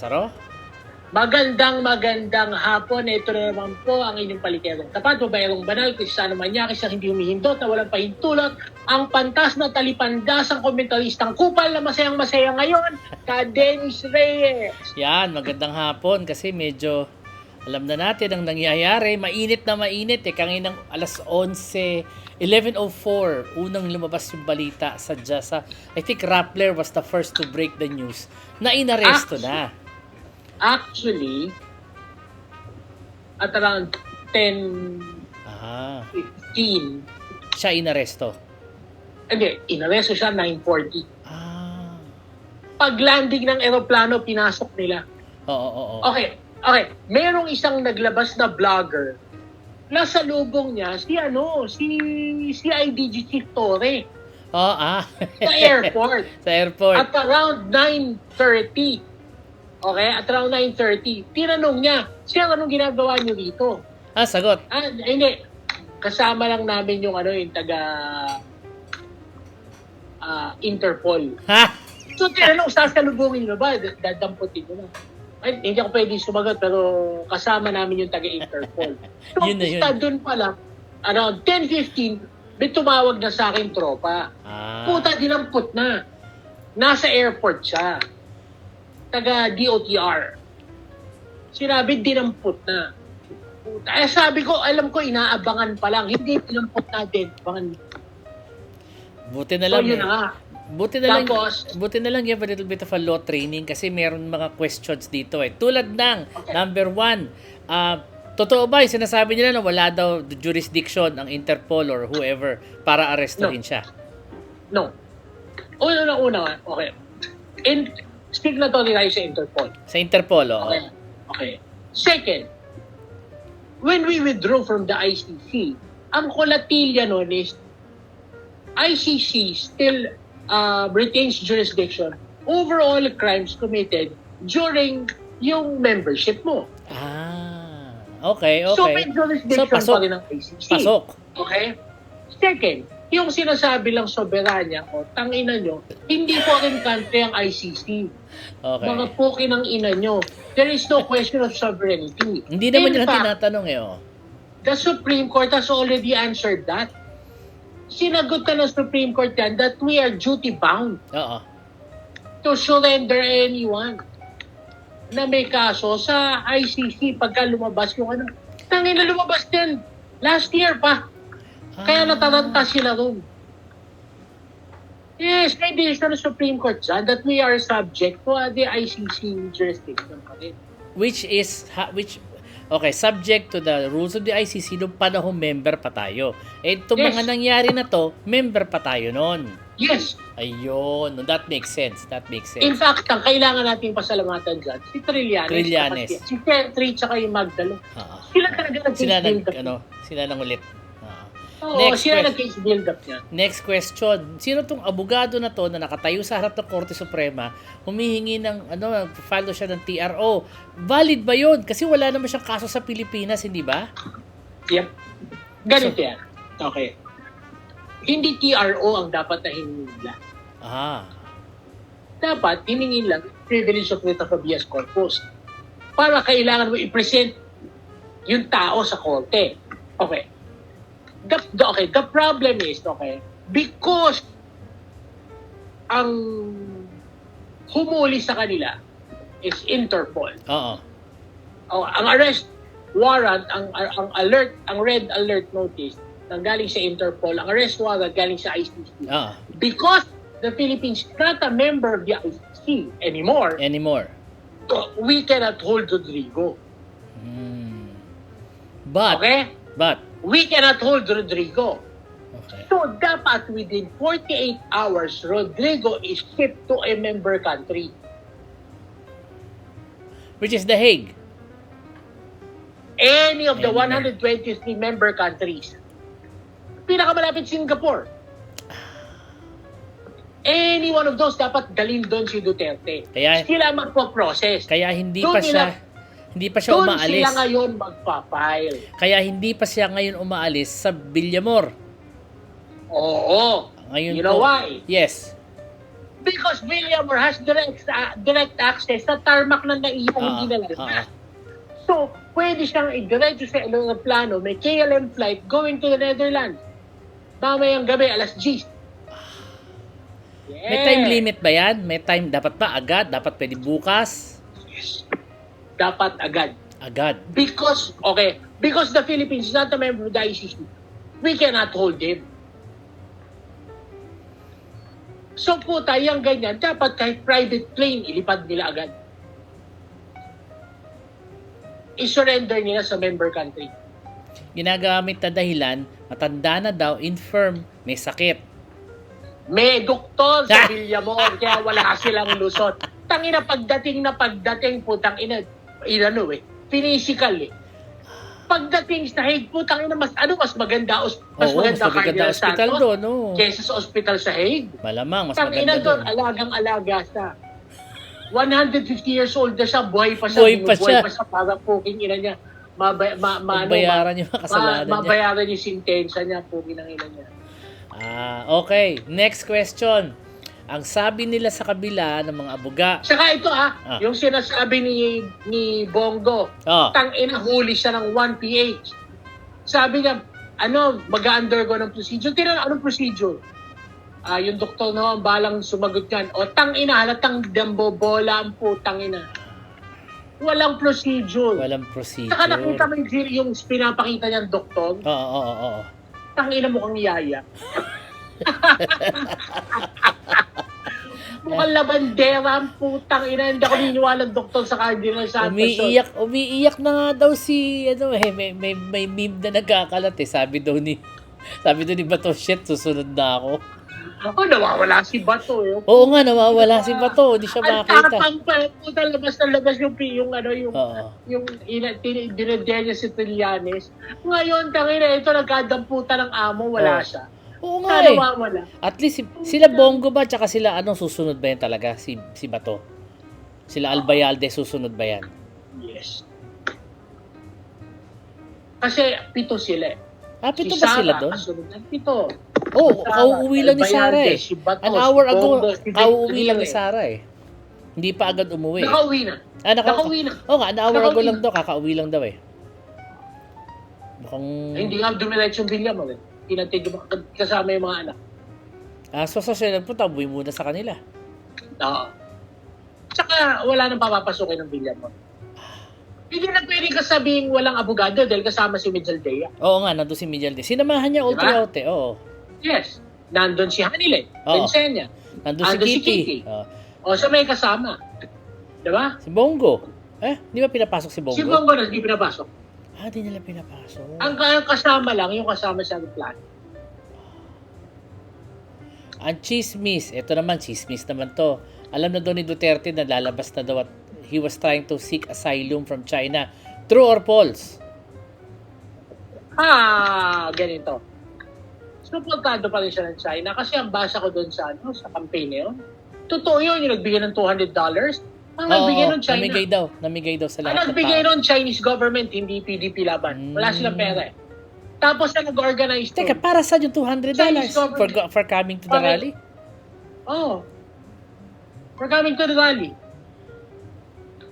Lazaro? Magandang hapon. Ito na naman po ang inyong palikerong tapat, babayarong banal, Kristiyano Manyakis na hindi humihindot na walang pahintulot, ang pantas na talipandasang komentaristang kupal na masayang-masaya ngayon, ka Dennis Reyes. Yan, magandang hapon kasi medyo alam na natin ang nangyayari. Mainit na mainit eh. Kanginang alas 11, 11:04, unang lumabas yung balita sa I think Rappler was the first to break the news na inaresto na. Actually, at around 10:15, siya inaresto. hindi, inaresto siya 9:40. Pag-landing ng eroplano, pinasok nila. Oo. Okay. Merong isang naglabas na vlogger. Nasa lubong niya si IDG Chief Torre. Sa airport. Sa airport. At around 9:30. Okay? At around 9:30. Tinanong niya, siya, anong ginagawa niyo dito? Sagot. Hindi. Kasama lang namin yung taga Interpol. So, tinanong, sasalubungin mo ba? Dadamputin mo na. Ay, hindi ako pwedeng sumagot, pero kasama namin yung taga-Interpol. So, Yun. doon pala, around 10:15, may tumawag na sa akin tropa. Puta, dinampot na. Nasa airport siya. Taga-DOTR. Sinabi, dinampot na. Puta. Sabi ko, alam ko, inaabangan pa lang. Hindi dinampot na din. Buti na lang. So, yun na nga. Buti na lang you have a little bit of a law training kasi meron mga questions dito eh. Tulad ng, number 1, totoo ba yung sinasabi nila na wala daw jurisdiction ang Interpol or whoever para arestuhin siya? No. Una, okay. Speak na to tayo sa Interpol. Sa Interpol, oo. Okay. Second, when we withdrew from the ICC, ang kolatilya nun is ICC still retains jurisdiction over all crimes committed during yung membership mo. Okay. So may jurisdiction pa rin ng ICC. Pasok. Okay? Second, yung sinasabi lang soberanya o tangina nyo, hindi foreign country ang ICC. Okay. Mga puki ng ina nyo. There is no question of sovereignty. Hindi naman yun ang fact, tinatanong eh. the Supreme Court has already answered that. Sinagot ka ng Supreme Court yan that we are duty-bound to surrender anyone na may kaso sa ICC pagka lumabas yung tangina lumabas din. Last year pa. Kaya nataranta sila ron. Yes, may decision ng Supreme Court dyan that we are subject to the ICC jurisdiction pa rin. Okay, subject to the rules of the ICC nung panahon member pa tayo. Itong mga nangyari na to, member pa tayo noon. Yes. Ayun, that makes sense. In fact, ang kailangan nating pasalamatan dyan, si Trillanes. Si Sentry, tsaka yung Magdalo. Sila talaga nag-build up. Sila nang ulit. Sila nag-case build up yan. Next question. Sino tong abogado na to na nakatayo sa harap ng Korte Suprema, humihingi ng, file siya ng TRO. Valid ba yun? Kasi wala naman siyang kaso sa Pilipinas, hindi ba? Yep. Ganito yan. Okay. Hindi TRO ang dapat na hiningin nila. Dapat hiningin lang privilege of writ of habeas corpus. Para kailangan mo i-present yung tao sa korte. Okay. The problem is, because ang humuli sa kanila is Interpol. Ang arrest warrant, ang alert, ang red alert notice, galing sa Interpol, ang arrest warrant galing sa ICC. Because the Philippines is not a member of the ICC anymore, we cannot hold Rodrigo. But we cannot hold Rodrigo. Okay. So, dapat within 48 hours, Rodrigo is shipped to a member country. Which is The Hague. Any of the 123 member countries. Pinakamalapit Singapore. Any one of those, dapat dalhin doon si Duterte. Sila magpo-process. Kaya hindi pa siya umaalis. Doon sila ngayon magpa-file. Kaya hindi pa siya ngayon umaalis sa Villamor. Oo. Ngayon you know why? Yes. Because Villamor has direct access sa tarmac na naiyan, hindi nalalabas. So, pwede siyang i-diretso sa plano, may KLM flight going to the Netherlands. Mamayang gabi, alas 10. Yeah. May time limit ba yan? May time, dapat ba agad? Dapat pwede bukas? Yes. Dapat agad. Agad. Because the Philippines is not a member of the ICC, we cannot hold him. So po tayong ganyan, dapat kahit private plane, ilipad nila agad. I-surrender nila sa member country. Ginagamit na dahilan, matanda na daw, infirm, may sakit. May doktor sa Villamor, kaya wala silang lusot. Tangina, pagdating, putang ina, physical eh. Pagdating sa Hague, putang ina, mas maganda, maganda hospital doon, no? Kesa sa hospital sa Hague. Malamang, mas Tangina maganda doon. Alagang-alaga sa 150 years old na siya, buhay pa siya. Buhay pa siya. Parang puking ina niya. Mabayaran yung kasalanan niya. Mabayaran yung sintensya niya, puking ng ina niya. Okay. Next question. Ang sabi nila sa kabila ng mga abuga. Saka ito yung sinasabi ni Bongo, tangina, huli siya ng 1 PH. Sabi niya, mag-undergo ng procedure. Tira, anong procedure? Yung doktor na ang balang sumagot yan. O tangina, halatang dambobola ang putang ina. Walang procedure. Saka nakita mo yung pinapakita niyang doktor. Oo. Tangina mo kang yaya. Mukhang labandera ang putang ina. Hindi ako niniwala ng doktor sa Cardinal Santos. Umiiyak na nga daw si, may meme na nagkakalat eh. Sabi daw ni Bato, shit, susunod na ako. Nawawala si Bato. Oo nga, nawawala si Bato. Hindi siya makakita. Ang tapang pa, puta, labas yung dinedya niya si Trillanes. Ngayon, tangina, ito nagkadamputa ng amo, wala siya. Oo nga Nawawala. At least, sila Bongo ba, tsaka sila, susunod ba yan talaga? Si Bato? Sila Albayalde, susunod ba yan? Yes. Kasi, 7 sila eh. Pito ba sila doon? Kasunod ng 7. Kauuwi lang ni Sara eh. Si Batos, An hour ago, Bongo, si kauuwi lang ni Victory. Sara eh. Hindi pa agad umuwi. Nakauwi na. Nakauwi na. Oo nga, an hour ago Nakauwi lang daw, kakauwi lang daw eh. Mukhang... Hindi nga dumiretso yung Villamor eh. Pinatid yung kasama yung mga anak. So siya nagpunta, buwi muna sa kanila. Oo. Tsaka wala nang papapasukin ng Villamor. Hindi na pwedeng kasabing walang abogado dahil kasama si Mijaldea. Oo nga, nandun si Mijaldea. Sinamahan niya all throughout eh, oo. Yes. Nandun si Hanile, Bensenya. Nandun si Kitty. So may kasama. Diba? Si Bongo. Di ba pinapasok si Bongo? Si Bongo na hindi pinapasok. Di nila pinapasok. Ang kasama lang, yung kasama sa plan. Ang chismis, ito naman, chismis naman to. Alam na daw ni Duterte na lalabas na daw at he was trying to seek asylum from China. True or false? Ganito. Suportado pa rin siya ng China kasi ang basa ko doon sa campaign na yun. Totoo yun, yung nagbigay ng $200. Ang nagbigay ng China. Namigay daw sa lahat. Ang nagbigay ng Chinese government, hindi PDP laban. Wala silang pera eh. Tapos na nag-organize to. Teka, para saan yung $200? For coming to the rally? For coming to the rally.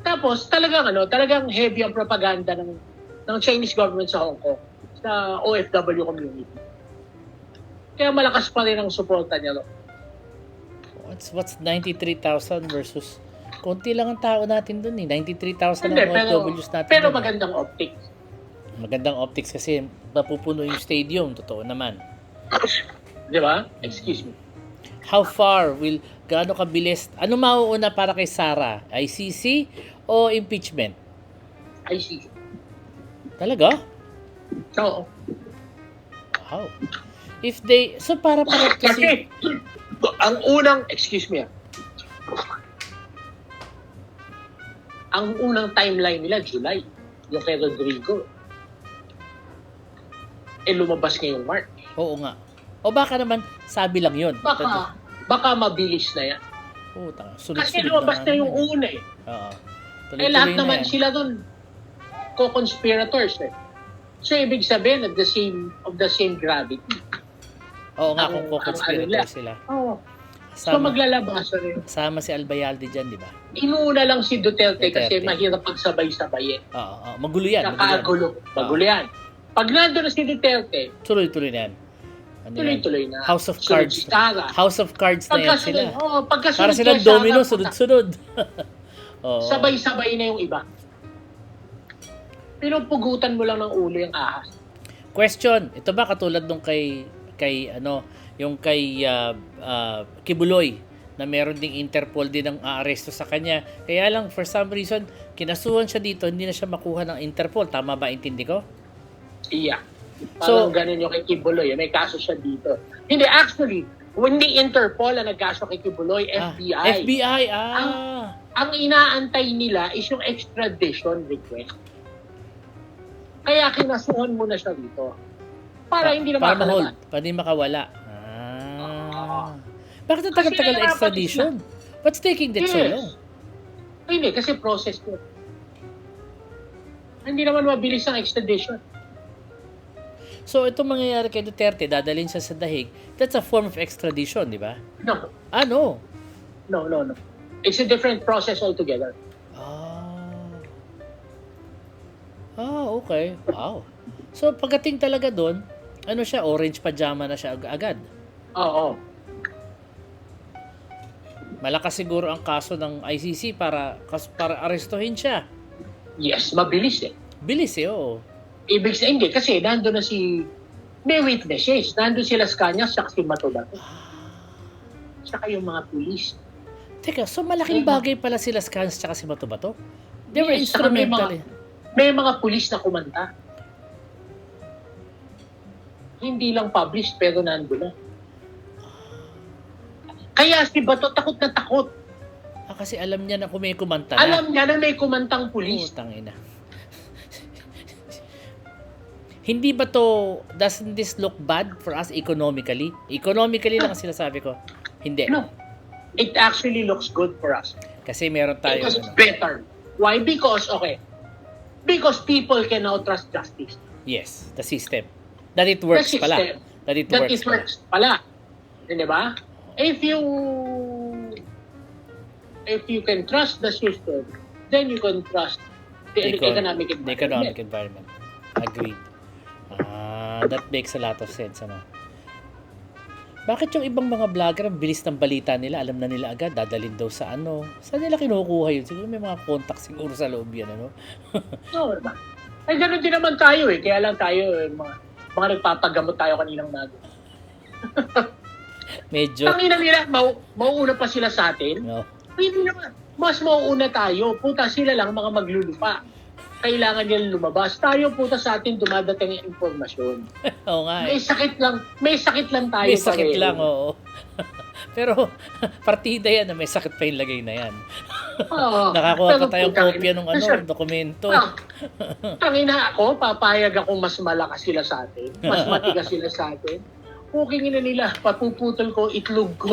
Tapos, talagang heavy ang propaganda ng Chinese government sa Hong Kong, sa OFW community. Kaya malakas pa rin ang suporta niya. What's 93,000 versus konti lang ang tao natin dun eh. 93,000 ang OFWs natin. Pero magandang optics. Magandang optics kasi mapupuno yung stadium. Totoo naman. Di ba? Excuse me. How far gaano kabilis, ano mauuna para kay Sara? ICC o impeachment? ICC. Talaga? Oo. Wow. So para kasi, ang unang timeline nila, July. Yung kay Rodrigo. Lumabas ngayong March. Oo nga. O baka naman, sabi lang yun. Baka mabilis na yan. Kasi lumabas na yung una eh. Oo. Lahat naman sila dun co-conspirators eh. So, ibig sabihin of the same gravity. Oo nga, kung co-conspirator sila. Oo. So maglalabas rin. Sama si Albayalde dyan, di ba? Inuuna lang si Duterte kasi Duterte. mahirap pagsabay-sabayin. Oo. Magulo yan. Nakakagulo. Magulo yan. Pag nandun na si Duterte, Tuloy-tuloy na yan. Ano yan? tuloy-tuloy na. House of Sunod Cards. si Sara. House of Cards na yan sila. Pagkasunod Para silang kay Sara, domino, sunod-sunod. Oo. sabay-sabay na yung iba. Pinupugutan mo lang ng ulo yung ahas. Question, ito ba katulad nung yung kay Kibuloy na meron ding Interpol din ang aaresto sa kanya. Kaya lang for some reason kinasuhan siya dito, hindi na siya makuha ng Interpol. Tama ba intindi ko? Iya. Parang ganun yung kay Kibuloy. May kaso siya dito. Hindi, actually, hindi Interpol ang nagkaso kay Kibuloy, FBI. FBI, Ang inaantay nila is yung extradition request. Kaya kinasuhan mo na siya dito. Para hindi na makalala. Para hindi makawala. Bakit ang tagal-tagal na extradition? What's taking that so long? Hindi, kasi process ko. Hindi naman mabilis ang extradition. So, itong mangyayari kay Duterte, dadalhin siya sa dahig, that's a form of extradition, di ba? No. No. No. It's a different process altogether. Okay. Wow. So, pagdating talaga doon, ano siya, orange pajama na siya agad. Oo. Malakas siguro ang kaso ng ICC para arestuhin siya. Yes, mabilis eh. Bilis oo. Ibig sabihin, hindi. Kasi nandun na may witnesses. Nandun sila sa kanya, siya si Matodato. Saka yung mga pulis. Teka, so malaking bagay pala sila Scans tsaka si Matobato? They were Yes, saka instrumental. May mga pulis na kumanta. Hindi lang published, pero nandun na. Kaya si Bato takot na takot. Kasi alam niya na kung may kumanta na. Alam niya na may kumantang pulis. Tangina. Hindi ba doesn't this look bad for us economically? Economically lang ang sinasabi ko. Hindi. No. It actually looks good for us. Kasi meron tayo. Because it's better. Why? Because people can now trust justice. Yes, the system. That it works pala. That it works pala. Di ba? If you can trust the system, then you can trust the economic environment. The economic environment. Agreed. That makes a lot of sense. Bakit yung ibang mga vlogger, ang bilis ng balita nila, alam na nila agad, dadalhin daw sa Saan nila kinukuha yun? Siguro may mga contact siguro sa loob yan, No, diba? Ay, ganun din naman tayo eh. Kaya lang tayo, mga nagpapagamot tayo kaninang nago. Medyo. Tangina nila, mauuna pa sila sa atin. No. Hindi naman. Mas mauuna tayo. Puta, sila lang mga maglulupa. Kailangan nila lumabas. Tayo, puta, sa atin dumadating ang informasyon. Oo nga eh. May sakit lang tayo. May sakit lang, oo. Pero, partida yan na may sakit pa yung lagay na yan. Nakakuha pa tayong kopya ng dokumento. Tangina ako, papayag ako mas malakas sila sa atin. Mas matigas sila sa atin. Pukingin na nila, papuputol ko, itlog ko.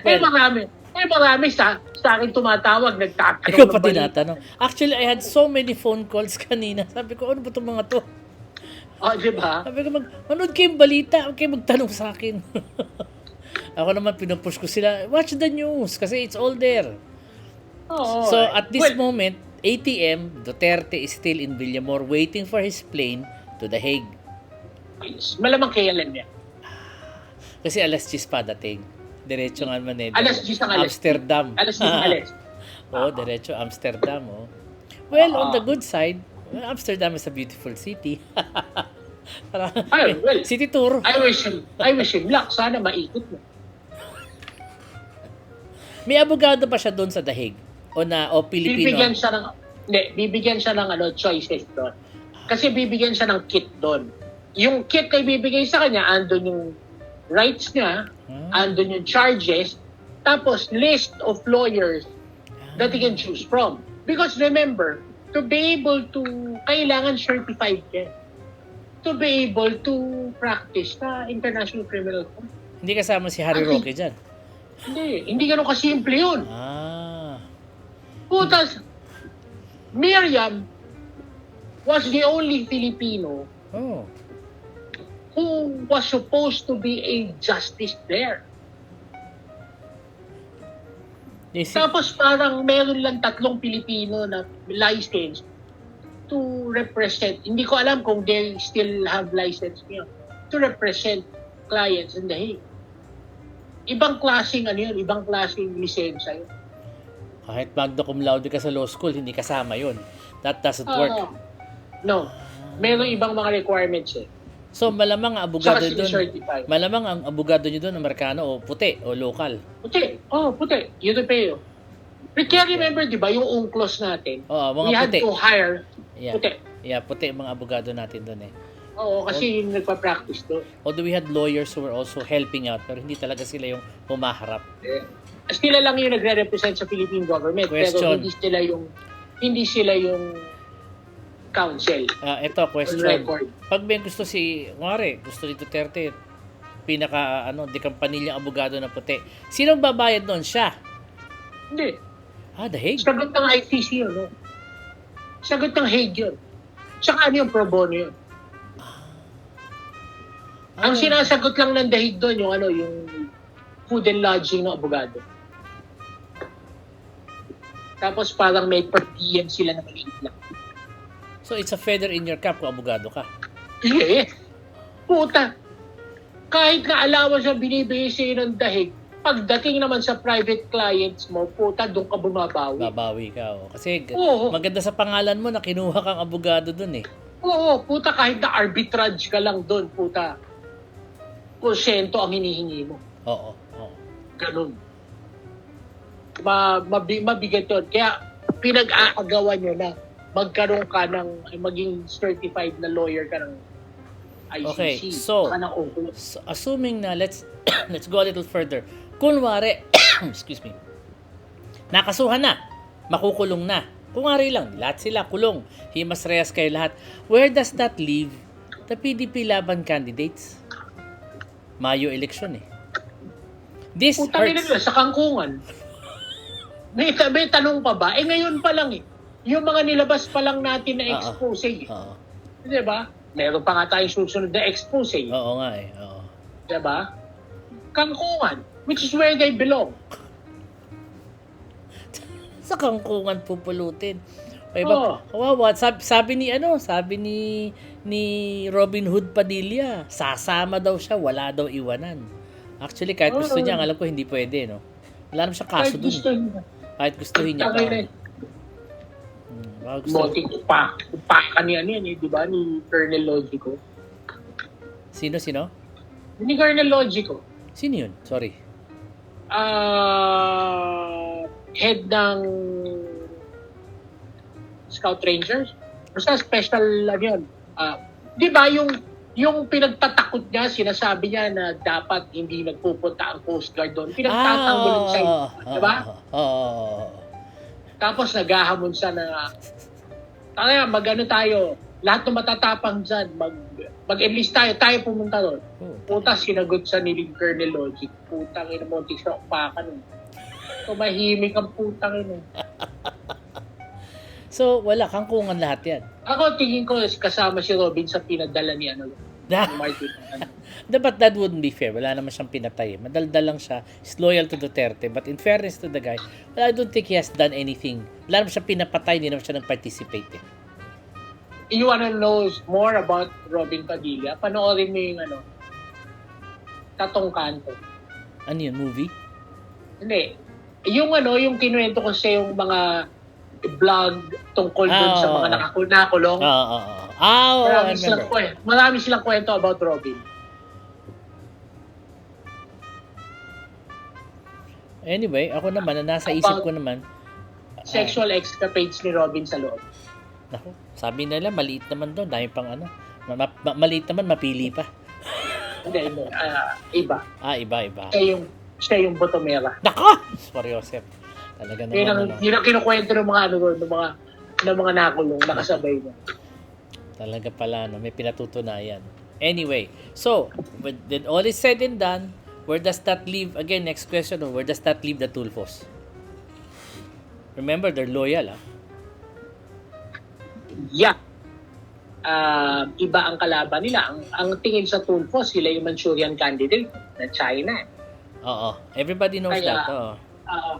Marami sa akin tumatawag, nagtatanong. Ikaw pa tinatanong. Actually, I had so many phone calls kanina. Sabi ko, ano ba itong mga to? Diba? Sabi ko, manood kayong balita, huwag kayong magtanong sa akin. Ako naman, pinupush ko sila, watch the news, kasi it's all there. So, at this moment, ATM, Duterte is still in Villamor waiting for his plane to The Hague. Malamang kailan niya. Kasi alas 10 pa dating. Diretso nga man eh. Alas 10 ang alas. Amsterdam. Alas 10 ang alas. Diretso Amsterdam. Well, on the good side, Amsterdam is a beautiful city. City tour. I wish him luck. Sana maikot mo. May abogado pa siya doon sa The Hague? O Pilipino? Bibigyan siya ng choices doon. Kasi bibigyan siya ng kit doon. Yung kit na ibibigay sa kanya, andun yung rights niya, andun yung charges, tapos list of lawyers that he can choose from. Because remember, to be able to, kailangan certified ka. To be able to practice na International Criminal Court. Hindi kasama si Harry Roque dyan? Hindi ganun kasimple yun. Putas, Miriam was the only Filipino who was supposed to be a justice there. Tapos parang meron lang 3 Pilipino na licensed to represent. Hindi ko alam kung they still have license ngayon to represent clients in The Hague. Ibang klaseng ibang klaseng lisensya yun. Kahit magna cum laude ka sa law school, hindi kasama yun. That doesn't work. No. Meron ibang mga requirements eh. So malamang ang abogado doon. Certified. Malamang ang abogado niyo doon Amerikano o puti o local. Puti. Puti. Europeo. But kaya remember, di ba, yung UNCLOS natin, mga we had puti. to hire Yeah. puti. Yeah, puti ang mga abogado natin doon eh. Oo, kasi yung nagpa-practice doon. Although we had lawyers who were also helping out, pero hindi talaga sila yung humaharap. Sila lang yung nagre-represent sa Philippine government, Question. pero hindi sila yung counsel. Ito, question. Record. Pag may gusto gusto ni Duterte, di kampanilyang abogado na puti. Sinong babayad doon? Siya? Hindi. The Hague? Sagot ng ICC yun, no? Sagot ng Hague yun. Tsaka yung pro bono yun. Ang sinasagot lang ng The Hague doon, yung food and lodging ng abogado. Tapos parang may per diem sila na maliit lang. So it's a feather in your cap kung abogado ka? Yeah. Puta. Kahit na allowance ang binibigay sa'yo ng The Hague, pagdating naman sa private clients mo, puta, doon ka bumabawi. Babawi ka, Kasi Oo. maganda sa pangalan mo na kinuha kang abogado doon eh. Oo, puta, kahit na arbitrage ka lang doon, puta, porsyento ang hinihingi mo. Oo. Ganun. Mabigat yun. Kaya pinag-aagawan nyo na magkaroon ka maging certified na lawyer ka ng ICC. Okay, so assuming na let's go a little further. Kunwari, excuse me, nakasuhan na, makukulong na. Kunwari lang, lahat sila kulong. Himas Reyes kayo lahat. Where does that leave the PDP Laban candidates? Mayo election eh. This Putang hurts. ina, sa kangkungan. May tanong pa ba? Ngayon pa lang eh. Yung mga nilabas pa lang natin na expose eh. Diba? Meron pa nga tayong susunod na expose eh. Oo nga eh. Oo. Diba? Kangkungan, which is where they belong. Sa kangkungan pupulutin. Kawawa. Sabi ni Robin Hood Padilla, sasama daw siya, wala daw iwanan. Actually, kahit gusto niya, alam ko hindi pwede, no? Wala naman siya kaso dun. Kahit gustuhin niya pa. Moting upakan niya yan eh, di ba? Ni Colonel Logico. Sino? Ni Colonel Logico. Sino yun? Sorry. Head ng Scout Rangers. Basta special yun. Di ba yung pinagtatakot niya, sinasabi niya na dapat hindi nagpupunta ang Coast Guard doon. Pinagtatanggol siya. Di ba? Tapos naghahamon siya na mag-ano tayo, lahat ng matatapang dyan, mag-enlist tayo pumunta doon. Puta, sinagot siya ni Colonel Logic. Putang ina, montik siya upakan. Tumahimik ang putang ina. So, wala, kangkungan lahat yan. Ako, tingin ko, kasama si Robin sa pinadala ni Martin. But that wouldn't be fair. Wala naman siyang pinatay. Madaldal lang siya. He's loyal to Duterte. But in fairness to the guy, I don't think he has done anything. Wala naman siyang pinapatay. Hindi naman siya nag-participate. You wanna know more about Robin Padilla? Panoorin mo yung Tatong Kanto. Ano yun? Movie? Hindi. Yung kinuwento ko sa yung mga vlog tungkol dun sa mga nakulong. Marami silang kwento about Robin. Anyway, ako naman, nasa isip ko naman. Sexual escapades ni Robin sa loob. Naku, sabi nila, maliit naman doon. Dahil pang maliit naman, mapili pa. Hindi. Iba. Iba. Siya yung botomera. Nako! Sorry, Joseph. Talaga naman. Yun ang kinukwento ng mga nakulong, nakasabay niya. Talaga pala, may pinatutunayan. Anyway, so, when all is said and done, where does that leave, again, next question, where does that leave the Tulfos? Remember, they're loyal, Yeah. iba ang kalaban nila. Ang tingin sa Tulfo, sila yung Manchurian candidate na China. Oo. Everybody knows that. Oo.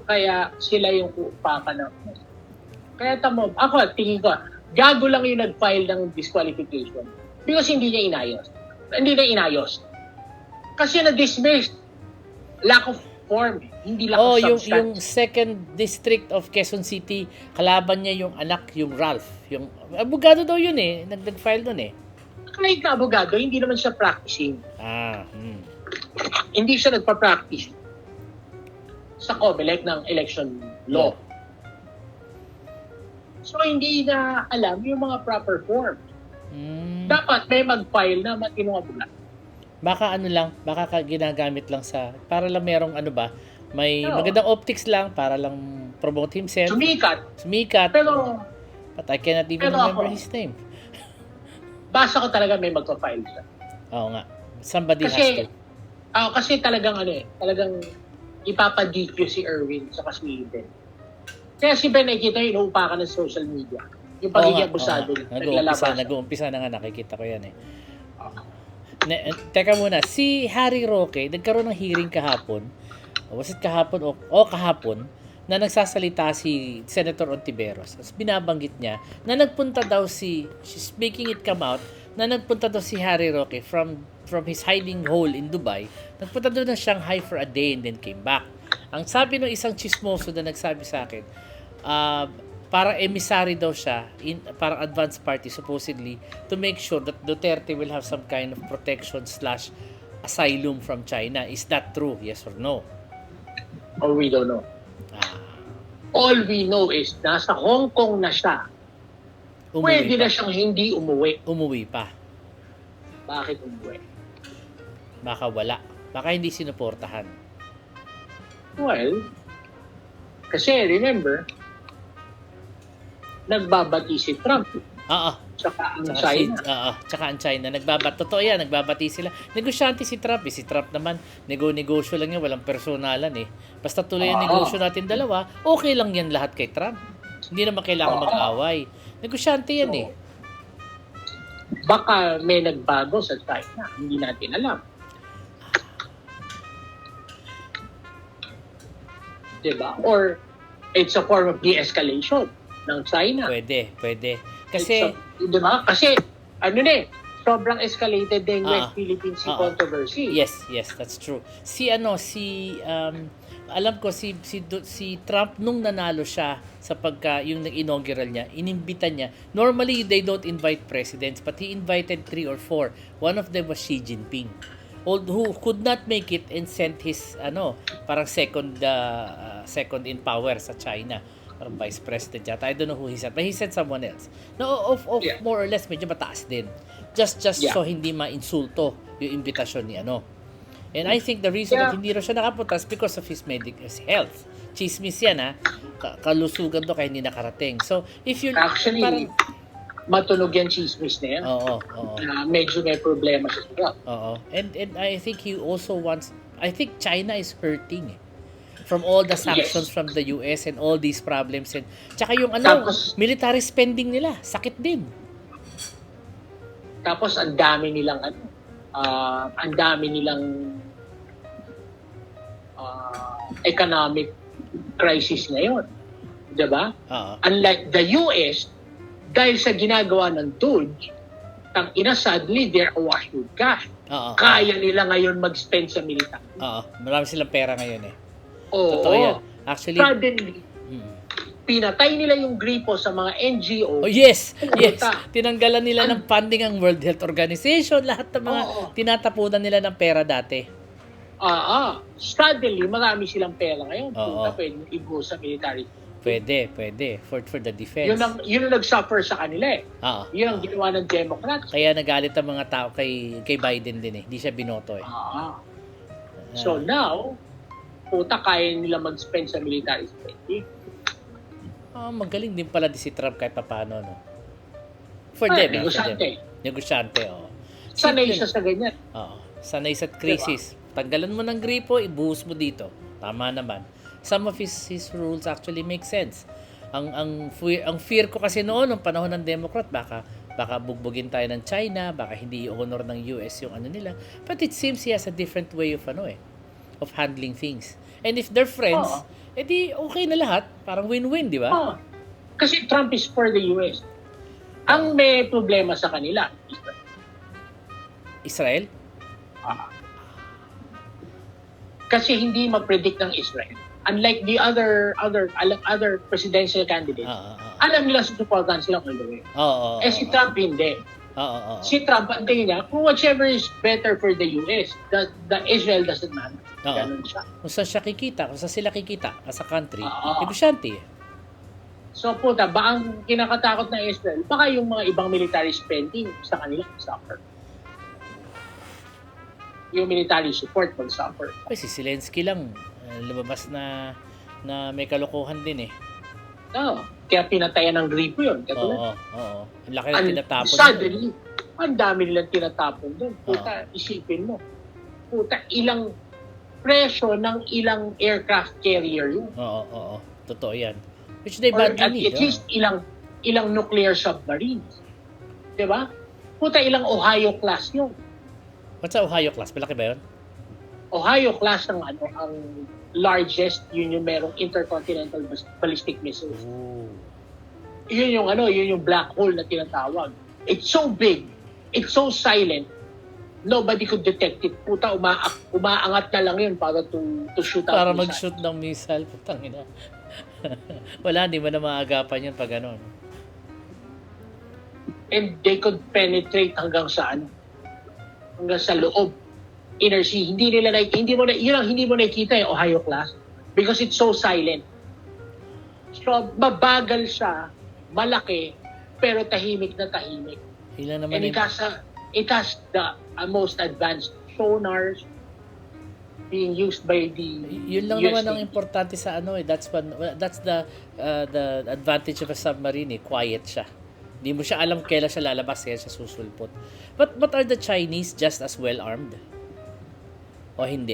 Kaya sila yung uupakan ng... Kaya ako, tingin ko, gago lang yung nag-file ng disqualification because hindi niya inayos. Hindi na inayos. Kasi na-dismiss. Lack of form. Hindi lack of yung substance. second district of Quezon City, kalaban niya yung anak, yung Ralph. Yung abogado daw yun eh. Nag-file dun eh. Kahit na abogado, hindi naman siya practicing. Hindi siya nagpa-practice sa COMELEC ng election law. So, hindi na alam yung mga proper form. Dapat may mag-file na matinong abogado. Baka ginagamit lang para lang merong may magandang optics lang, para lang promote himself. Sumikat. Pero, but I cannot even remember his name. Basa ko talaga may magpa-file siya. Oo nga. Somebody has to. Kasi talagang talagang ipapa-DQ si Erwin sa si Ben. Kaya si Ben nakikita yung inuupakan ng social media. Yung pagiging abusado. Nag-uumpisa na nga, nakikita ko yan eh. Teka muna, si Harry Roque, nagkaroon ng hearing kahapon, was it kahapon o kahapon, na nagsasalita si Senator Ontiveros. Tapos binabanggit niya na nagpunta daw she's making it come out, na nagpunta daw si Harry Roque from his hiding hole in Dubai, nagpunta daw ng Shanghai for a day and then came back. Ang sabi ng isang chismoso na nagsabi sa akin, parang emissary daw siya, parang advance party supposedly, to make sure that Duterte will have some kind of protection/asylum from China. Is that true? Yes or no? Or we don't know. All we know is nasa Hong Kong na siya. Pwede na siyang hindi umuwi. Umuwi pa. Bakit umuwi? Baka wala. Baka hindi sinuportahan. Well, kasi remember, nagbabati si Trump. Tsaka ang China. Tsaka ang China. Totoo yan, nagbabati sila. Negosyante si Trump. Si Trump naman, negosyo lang yan, walang personalan eh. Basta tuloy ang negosyo natin dalawa, okay lang yan lahat kay Trump. Hindi naman kailangan mag-away. Negosyante yan eh. Baka may nagbago sa China. Hindi natin alam. Diba? Or it's a form of de-escalation ng China. Pwede. Kasi, diba? Kasi, sobrang escalated din West Philippine Sea controversy. Yes, that's true. Alam ko si Trump nung nanalo siya sa yung inaugural niya, inimbita niya. Normally they don't invite presidents, but he invited 3 or 4. One of them was Xi Jinping, who could not make it and sent his parang second in power sa China. Parang vice president yata. I don't know who he sent, but he sent someone else. No, more or less medyo mataas din. Just so hindi ma-insulto yung imbitasyon ni And I think the reason that hindi raw siya nakapunta is because of his health. Chismis yan kalusugan to kaya hindi nakarating. So, if you... Actually, matunog yan chismis na yan. Oo. Medyo may problema siya. Oo. And I think he also wants... I think China is hurting from all the sanctions from the US and all these problems. And tsaka yung military spending nila, sakit din. Tapos ang dami nilang economic crisis ngayon. Diba? Unlike the US, dahil sa ginagawa ng DOGE, suddenly they're awash with cash. Kaya nila ngayon mag-spend sa military. Marami silang pera ngayon eh. Totoo yan. Actually, suddenly, pinatay nila yung gripo sa mga NGO. Yes. Tinanggalan nila ng funding ang World Health Organization, lahat ng mga tinatapunan nila ng pera dati. Suddenly, marami silang pera ngayon. Pwede ibo sa military. Pwede. For the defense. Yun ang nag-suffer sa kanila eh. Yun ang ginawa ng Democrats. Kaya nagalit ang mga tao kay Biden din eh. Hindi siya binoto eh. So now, kaya nila mag-spend sa military spending. Magaling din pala si Trump kahit paano, no? For them. Negosyante, Sanay siya sa ganyan. Sanay sa crisis. Tanggalan mo ng gripo, ibuhos mo dito. Tama naman. Some of his rules actually make sense. Ang fear ko kasi noon, nung panahon ng Democrat, baka baka bugbugin tayo ng China, baka hindi i-honor ng US yung ano nila. But it seems he has a different way of of handling things. And if they're friends, Oo. edi okay na lahat. Parang win-win, di ba? Oh, kasi Trump is for the US. Ang may problema sa kanila, Israel? ah, kasi hindi ma-predict ng Israel. Unlike the other presidential candidates, alam nila susuportahan sila all the way. Oo. Si Trump hindi. Oo. Si Trump, ang tingin niya, kung whichever is better for the US, the Israel doesn't matter. Oo. Ganun siya. Kung saan siya kikita, kung saan sila kikita as a country, Oo. negosyante. So puta, ba ang kinakatakot ng Israel? Baka yung mga ibang military spending sa kanila suffer. Yung military support mag-suffer. Ay, si Zelensky lang, lumabas na may kalokohan din eh. No, kaya pinatayan ng gripo yun. Oo. Ang laki na tinatapon. Suddenly, ang dami nilang tinatapon doon. Puta, isipin mo. Puta, ilang presyo ng ilang aircraft carrier yun. Oo. Totoo yan. Which they Or badly need. at least ilang nuclear submarines. Diba? Puta, ilang Ohio class yun. What's a Ohio class? Malaki ba yun? Ohio class ang largest, yun yung merong intercontinental ballistic missiles. Ooh. Yun yung black hole na tinatawag. It's so big, it's so silent, nobody could detect it. Puta, umaangat na lang yun para to shoot out Para missile. mag-shoot ng missile, putang ina. Wala, hindi mo na maagapan yun pag gano'n. And they could penetrate hanggang sa loob. Inner sea. Hindi mo nakikita yung Ohio class because it's so silent. So, mabagal siya, malaki, pero tahimik na tahimik. Ilan naman And it has the most advanced sonars being used by the yun lang US naman ang Navy. importante sa that's the advantage of a submarine, quiet siya. Hindi mo siya alam kailan siya lalabas, kaya siya susulpot. But are the Chinese just as well armed? O hindi?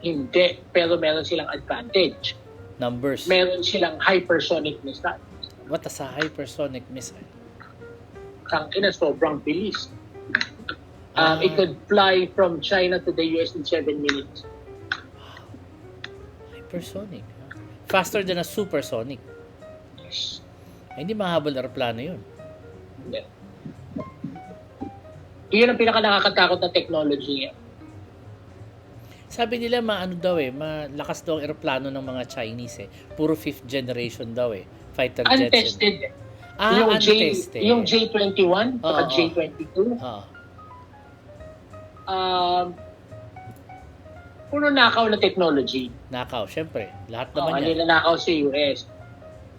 Hindi, pero meron silang advantage. Numbers. Meron silang hypersonic missile. What is a hypersonic missile? Tangina, sobrang bilis. It could fly from China to the US in 7 minutes. Hypersonic. Faster than a supersonic. Yes. Ay, hindi mahabol na aeroplano yun. Hindi. Iyon ang pinaka nakakatakot na technology. Sabi nila malakas daw ang eroplano ng mga Chinese eh. Puro 5th generation daw eh. Fighter jets. Untested. Untested. Yung J-21 at J-22. Puro nakaw na technology. Nakaw, syempre. Lahat naman yan. Ninanakaw sa US.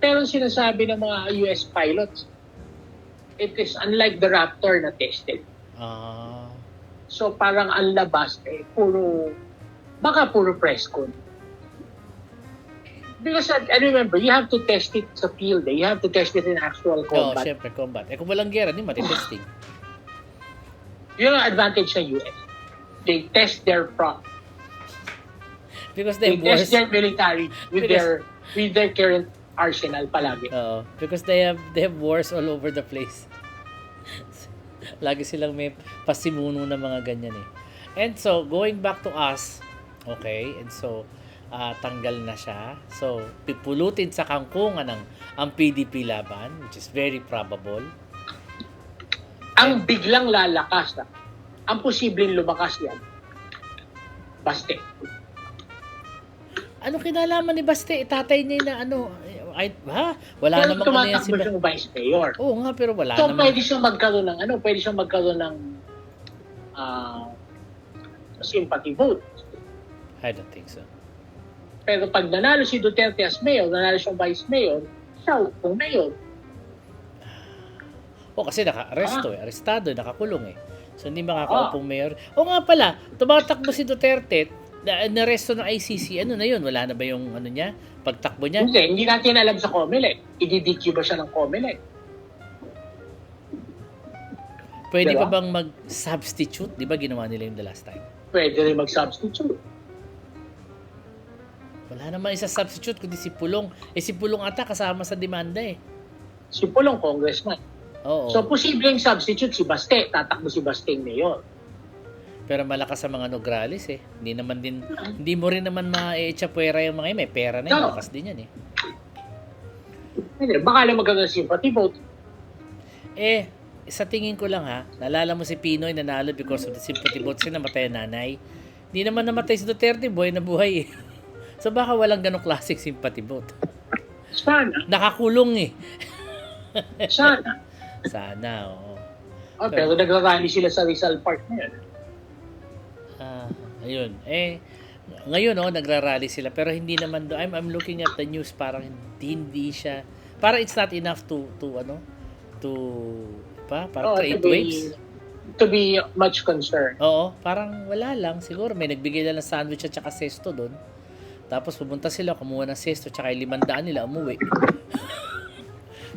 Pero sinasabi ng mga US pilots, it is unlike the Raptor na tested. So parang ang labas baka puro press con. Because I remember, you have to test it sa field. You have to test it in actual combat. Syempre, combat. Kung walang gera, hindi matitesting. Yun ang advantage ng US. They test their prop. Because They they test wars. their military with their current arsenal palagi. Because they have wars all over the place. Lagi silang may pasimuno na mga ganyan eh. And so, going back to us, okay, and so, tanggal na siya. So, pipulutin sa kangkungan ang PDP laban, which is very probable. Ang biglang lalakas ang posibleng lumakas yan, Baste. Ano kinalaman ni Baste? Tatay niya na wala Pero namang ano yan si tumatakbo siyang vice mayor. Oo nga, pero wala So, naman. pwede siyang magkaroon ng sympathy vote. I don't think so. Pero pag nanalo si Duterte as mayor, nanalo siyang vice mayor, siya kung mayor. Kasi arestado, nakakulong eh. So, hindi makakaupong mayor. Nga pala, tumatakbo si Duterte, naresto ng ICC, ano na yun? Wala na ba yung niya? Pagtakbo niya? Hindi natin alam sa COMELEC. I-DQ ba siya ng COMELEC? Pwede Diba? pa bang mag-substitute? Di ba ginawa nila yung the last time? Pwede rin mag-substitute. Wala naman isa-substitute kundi si Pulong. Si Pulong ata kasama sa demanda eh. Si Pulong, congressman. Oo. So, posibleng substitute si Baste. Tatakbo si Baste mayor. Pero malakas sa mga Nograles eh. Hindi mo rin naman ma-echapuera yung mga yun. May pera na yun. No. Malakas din yan eh. Baka lang magkaroon ng sympathy vote. Eh, sa tingin ko lang ha, naalala mo si Pinoy nanalo because of the sympathy votes kasi namatay ang nanay. Hindi naman namatay si Duterte, buhay na buhay eh. So baka walang ganong classic sympathy vote. Sana. Nakakulong eh. Sana. Sana, oo. Oh, pero nagrarally sila sa Rizal Park na yan. Ayun. Ngayon nagrarally sila pero hindi naman I'm looking at the news parang hindi siya parang it's not enough to create waves. To be much concerned. Oo, parang wala lang. Siguro may nagbigay lang ng sandwich at saka sesto doon. Tapos pumunta sila, kumuha ng sesto tsaka 500 nila, umuwi.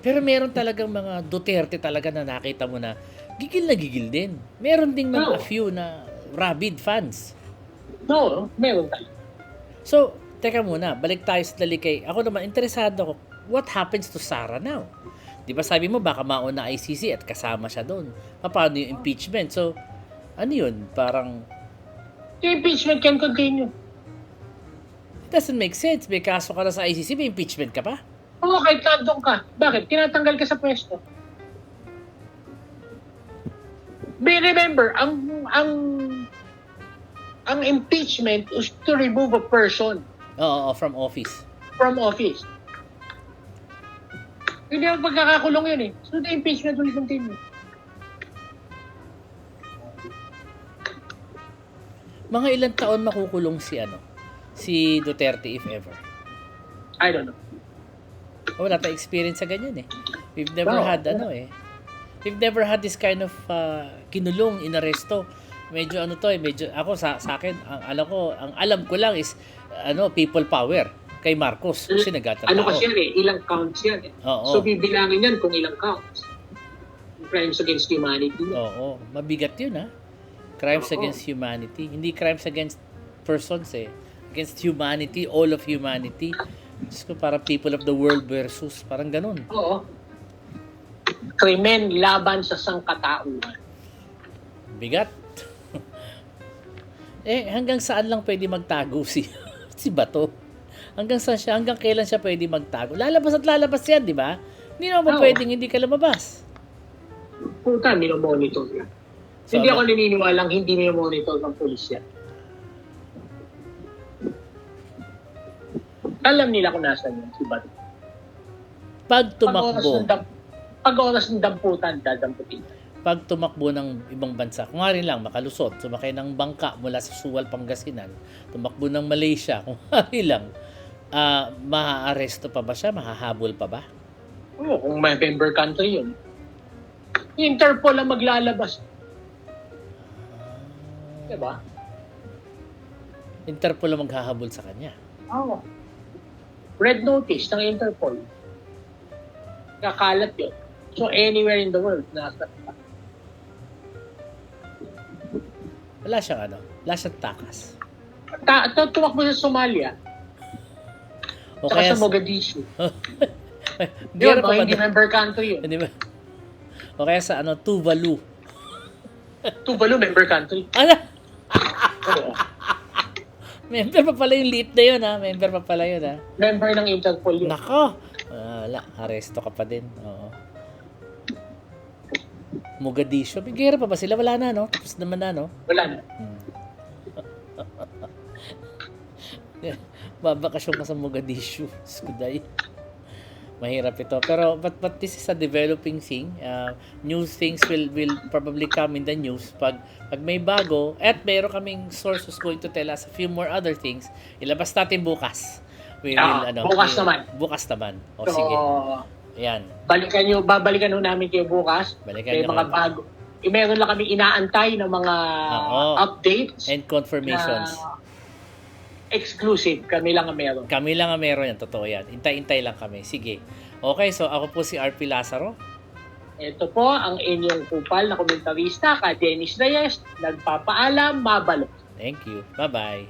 Pero meron talagang mga Duterte talaga na nakita mo na gigil din. Meron ding mga few na rabid fans. No, meron talaga. So, teka muna, balik tayo sa Dalikay. Ako naman, interesado ako, what happens to Sara now? Di ba sabi mo, baka mauna ICC at kasama siya doon. Paano yung impeachment? So, ano yun? Parang, The impeachment can continue. it doesn't make sense. May kaso ka na sa ICC, may impeachment ka pa? Oo, kahit nandun ka. Bakit? Tinatanggal ka sa pwesto. Remember, ang impeachment is to remove a person Oo, from office. from office. Hindi ang pagkakakulong yun eh. So the impeachment will continue. Mga ilang taon makukulong si Duterte if ever? I don't know. Wala tayong experience sa ganyan eh. We've never No. had We've never had this kind of kinulong, inaresto. Medyo medyo ako sa akin, ang alam ko lang is people power kay Marcos kasi nagtatao. Ano kasi yan eh, ilang counts yan eh. Oo. So bibilangin yan kung ilang counts. Crimes against humanity. Oo, mabigat 'yun ha. Crimes Oo. against humanity, hindi crimes against persons eh. Against humanity, all of humanity. So para people of the world versus parang ganun. Oo. Krimen laban sa sangkatauhan. Bigat. Hanggang saan lang pwede magtago si Bato? Hanggang kailan siya pwede magtago? Lalabas at lalabas yan, di ba? Hindi naman Oo. pwedeng hindi ka lumabas. Puta, minomonitor yan. So, Hindi ako naniniwalang hindi minomonitor ng pulis yan. Alam nila kung nasan yan, si Bato. Pag tumakbo, Pag oras ng damputan, dadamputin. pag tumakbo ng ibang bansa, kung nga rin lang, makalusot, sumakay ng bangka mula sa Suwal, Pangasinan, tumakbo ng Malaysia, kung nga rin lang, maa-aresto pa ba siya? Mahahabol pa ba? Oo, kung may member country yun. Interpol ang maglalabas. Diba? Interpol ang maghahabol sa kanya. Oo. Red notice ng Interpol. Kakalat yun. So anywhere in the world, nasa. Wala siyang takas. Tumakbo sa Somalia. O Saka kaya sa Mogadishu. Gera Yun, pa ba? hindi member country yun. Di ba? O kaya sa Tuvalu. Tuvalu, member country. Ala! Oo. Member pa pala yung liit na yun ha. Member pa pala yun ha. Member ng Interpol yun. Nako! Wala, aresto ka pa din. Oo. Mogadishu. May gera pa ba sila? Wala na, no? Tapos naman na, no? Wala na. Babakasyon ka sa Mogadishu. Skuday. Mahirap ito. Pero, but this is a developing thing. New things will probably come in the news. Pag may bago, at mayroon kaming source who's going to tell us a few more other things, ilabas natin bukas. Bukas naman. Bukas naman. O So, sige. Ayan. babalikan ho namin kayo bukas. Balikan May nyo mga kami. bago. Meron lang kami inaantay ng mga Oo. updates And confirmations. na exclusive. Kami lang ang meron. Kami lang ang meron yan. Totoo yan. Intay-intay lang kami. Sige. Okay, so ako po si RP Lazaro. Ito po ang inyong kupal na komentarista, ka Dennis Reyes. Nagpapaalam, mabalo. Thank you. Bye-bye.